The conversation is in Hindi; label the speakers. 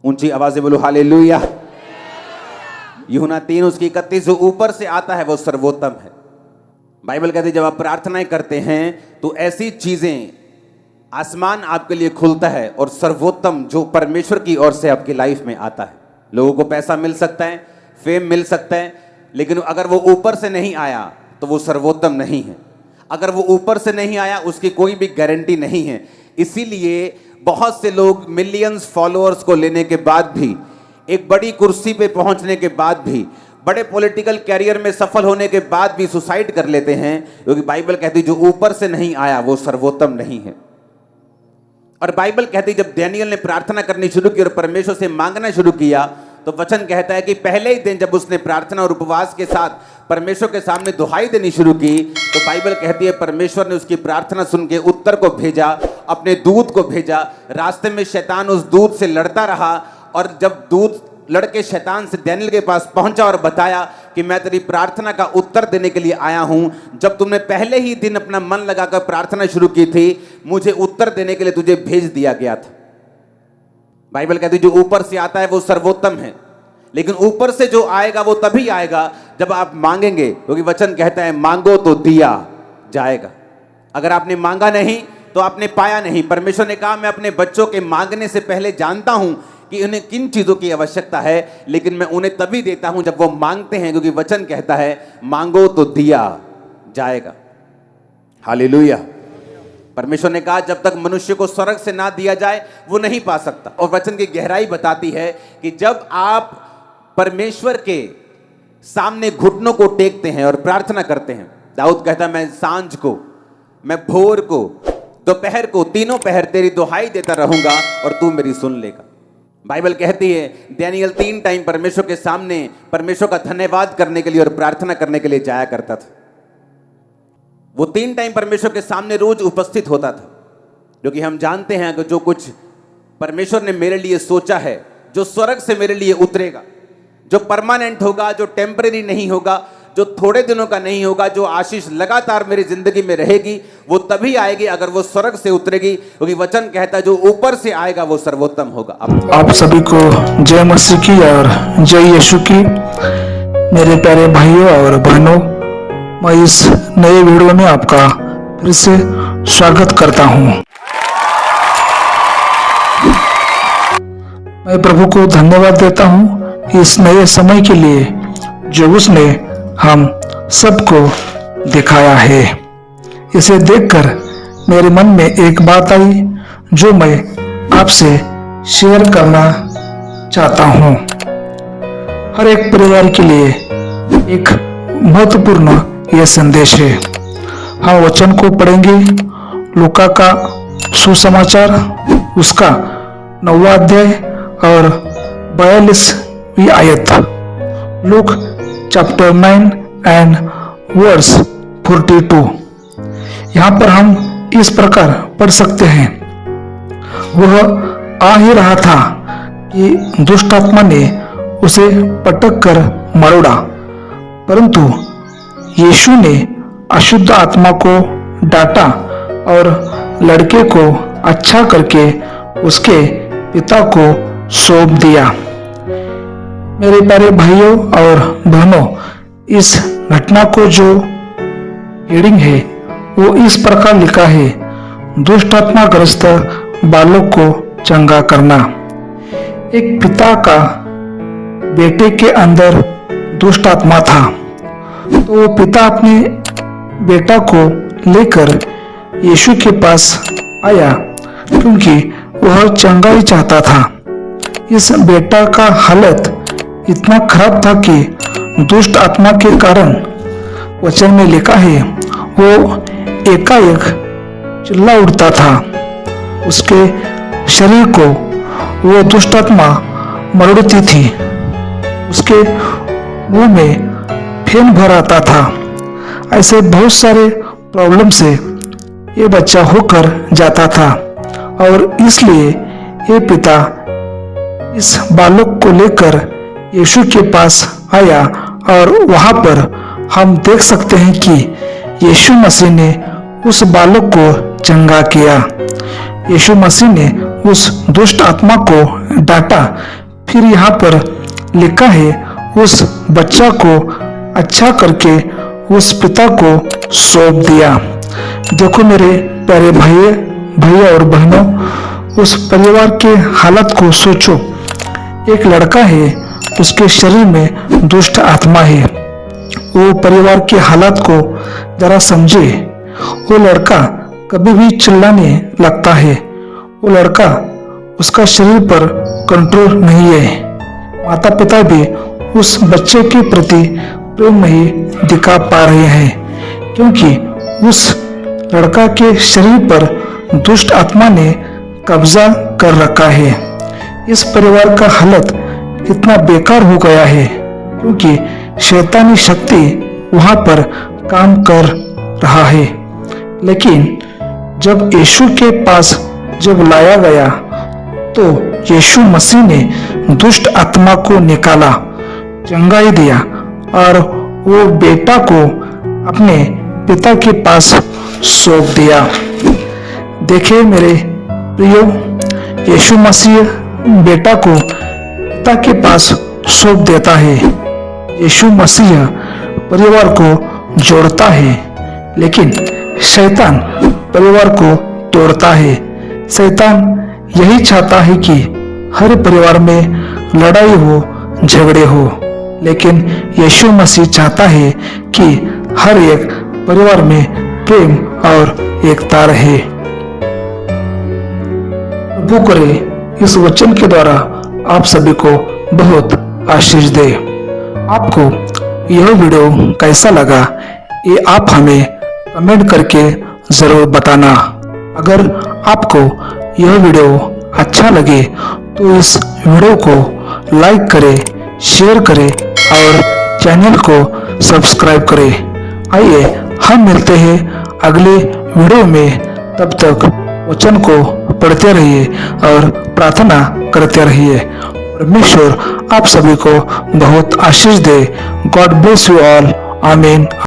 Speaker 1: ऊंची आवाज से बोलो हालेलुया। यूहन्ना 3 उसकी 31 जो ऊपर से आता है वो सर्वोत्तम है। बाइबल कहती है जब आप प्रार्थनाएं करते हैं तो ऐसी चीजें आसमान आपके लिए खुलता है और सर्वोत्तम जो परमेश्वर की ओर से आपकी लाइफ में आता है। लोगों को पैसा मिल सकता है, फेम मिल सकता है, लेकिन अगर वो ऊपर से नहीं आया तो वो सर्वोत्तम नहीं है। अगर वो ऊपर से नहीं आया उसकी कोई भी गारंटी नहीं है। इसीलिए बहुत से लोग मिलियंस फॉलोअर्स को लेने के बाद भी, एक बड़ी कुर्सी पे पहुंचने के बाद भी, बड़े पॉलिटिकल कैरियर में सफल होने के बाद भी सुसाइड कर लेते हैं, क्योंकि बाइबल कहती है जो ऊपर से नहीं आया वो सर्वोत्तम नहीं है। और बाइबल कहती है जब डैनियल ने प्रार्थना करनी शुरू की और परमेश्वर से मांगना शुरू किया तो वचन कहता है कि पहले ही दिन जब उसने प्रार्थना और उपवास के साथ परमेश्वर के सामने दुहाई देनी शुरू की तो बाइबल कहती है परमेश्वर ने उसकी प्रार्थना सुन के उत्तर को भेजा, अपने दूत को भेजा। रास्ते में शैतान उस दूत से लड़ता रहा और जब दूत लड़के शैतान से डैनियल के पास पहुंचा और बताया कि मैं तेरी प्रार्थना का उत्तर देने के लिए आया हूं, जब तुमने पहले ही दिन अपना मन लगाकर प्रार्थना शुरू की थी, मुझे उत्तर देने के लिए तुझे भेज दिया गया था। बाइबल कहती है जो ऊपर से आता है वो सर्वोत्तम है, लेकिन ऊपर से जो आएगा वो तभी आएगा जब आप मांगेंगे, क्योंकि वचन कहता है मांगो तो दिया जाएगा। अगर आपने मांगा नहीं तो आपने पाया नहीं। परमेश्वर ने कहा मैं अपने बच्चों के मांगने से पहले जानता हूं कि उन्हें किन चीजों की आवश्यकता है, लेकिन मैं उन्हें तभी देता हूं जब वो मांगते हैं, क्योंकि वचन कहता है मांगो तो दिया जाएगा। हालेलुया। परमेश्वर ने कहा जब तक मनुष्य को स्वर्ग से ना दिया जाए वो नहीं पा सकता। और वचन की गहराई बताती है कि जब आप परमेश्वर के सामने घुटनों को टेकते हैं और प्रार्थना करते हैं, दाऊद कहता है मैं सांझ को, मैं भोर को, दोपहर को, तीनों पहर तेरी दुहाई देता रहूंगा और तू मेरी सुन लेगा। बाइबल कहती है डैनियल 3 टाइम परमेश्वर के सामने परमेश्वर का धन्यवाद करने के लिए और प्रार्थना करने के लिए जाया करता था। वो 3 टाइम परमेश्वर के सामने रोज उपस्थित होता था, क्योंकि हम जानते हैं कि जो कुछ परमेश्वर ने मेरे लिए सोचा है, जो स्वर्ग से मेरे लिए उतरेगा, जो परमानेंट होगा, जो टेम्परेरी नहीं होगा, जो थोड़े दिनों का नहीं होगा, जो आशीष लगातार मेरी जिंदगी में रहेगी, वो तभी आएगी अगर वो स्वर्ग से उतरेगी, क्योंकि वचन कहता है जो ऊपर से आएगा वो सर्वोत्तम होगा।
Speaker 2: आप सभी को जय मसीह की और जय यीशु की। मेरे प्यारे भाइयों और बहनों, मैं इस नए वीडियो में आपका फिर से स्वागत करता हूं। मैं प्रभु को धन्यवाद देता हूं इस नए समय के लिए जो उसने हम सबको दिखाया है। इसे देखकर मेरे मन में एक बात आई जो मैं आपसे शेयर करना चाहता हूं। हर एक परिवार के लिए एक महत्वपूर्ण यह संदेश है। हम वचन को पढ़ेंगे, लूका का सुसमाचार उसका 9वां अध्याय और 42वीं आयत। Luke chapter 9 and verse 42। यहाँ पर हम इस प्रकार पढ़ सकते हैं, वह आ ही रहा था कि दुष्ट आत्मा ने उसे पटक कर मरोड़ा, परंतु यीशु ने अशुद्ध आत्मा को डांटा और लड़के को अच्छा करके उसके पिता को सौंप दिया। मेरे प्यारे भाइयों और बहनों, इस घटना को जो हेडिंग है वो इस प्रकार लिखा है, दुष्ट आत्मा ग्रस्त बालक को चंगा करना। एक पिता का बेटे के अंदर दुष्ट आत्मा था, तो वो पिता अपने बेटा को लेकर यीशु के पास आया क्योंकि वह चंगा ही चाहता था। इस बेटा का हालत इतना खराब था कि दुष्ट आत्मा के कारण, वचन में लिखा है, वो एकाएक चिल्ला उठता था। उसके शरीर को वो दुष्ट आत्मा मरोड़ती थी, उसके मुंह में फेन भर आता था। ऐसे बहुत सारे प्रॉब्लम से ये बच्चा होकर जाता था और इसलिए ये पिता इस बालक को लेकर यीशु के पास आया और वहां पर हम देख सकते हैं कि यीशु मसीह ने उस बालक को चंगा किया। यीशु मसीह ने उस दुष्ट आत्मा को डांटा। फिर यहाँ पर लिखा है उस बच्चा को अच्छा करके उस पिता को सौंप दिया। देखो मेरे प्यारे भैया और बहनों, उस परिवार के हालत को सोचो। एक लड़का है, उसके शरीर में दुष्ट आत्मा है। वो परिवार के हालत को जरा समझे। वो लड़का कभी भी चिल्लाने लगता है। वो लड़का, उसका शरीर पर कंट्रोल नहीं है। माता पिता भी उस बच्चे के प्रति प्रेम नहीं दिखा पा रहे हैं, क्योंकि उस लड़का के शरीर पर दुष्ट आत्मा ने कब्जा कर रखा है। इस परिवार का हालत कितना बेकार हो गया है, क्योंकि शैतानी शक्ति वहां पर काम कर रहा है। लेकिन जब यीशु के पास जब लाया गया तो यीशु मसीह ने दुष्ट आत्मा को निकाला, चंगाई दिया और वो बेटा को अपने पिता के पास सौंप दिया। देखिए मेरे प्रियो, यीशु मसीह बेटा को पिता के पास सौंप देता है। यीशु मसीह परिवार को जोड़ता है, लेकिन शैतान परिवार को तोड़ता है। शैतान यही चाहता है कि हर परिवार में लड़ाई हो, झगड़े हो, लेकिन यीशु मसीह चाहता है कि हर एक परिवार में प्रेम और एकता रहे। प्रभु करे इस वचन के द्वारा आप सभी को बहुत आशीष दे। आपको यह वीडियो कैसा लगा ये आप हमें कमेंट करके जरूर बताना। अगर आपको यह वीडियो अच्छा लगे तो इस वीडियो को लाइक करें, शेयर करें और चैनल को सब्सक्राइब करें। आइए हम मिलते हैं अगले वीडियो में। तब तक वचन को पढ़ते रहिए और प्रार्थना करते रहिए। परमेश्वर आप सभी को बहुत आशीष दे। God bless you all. आमीन।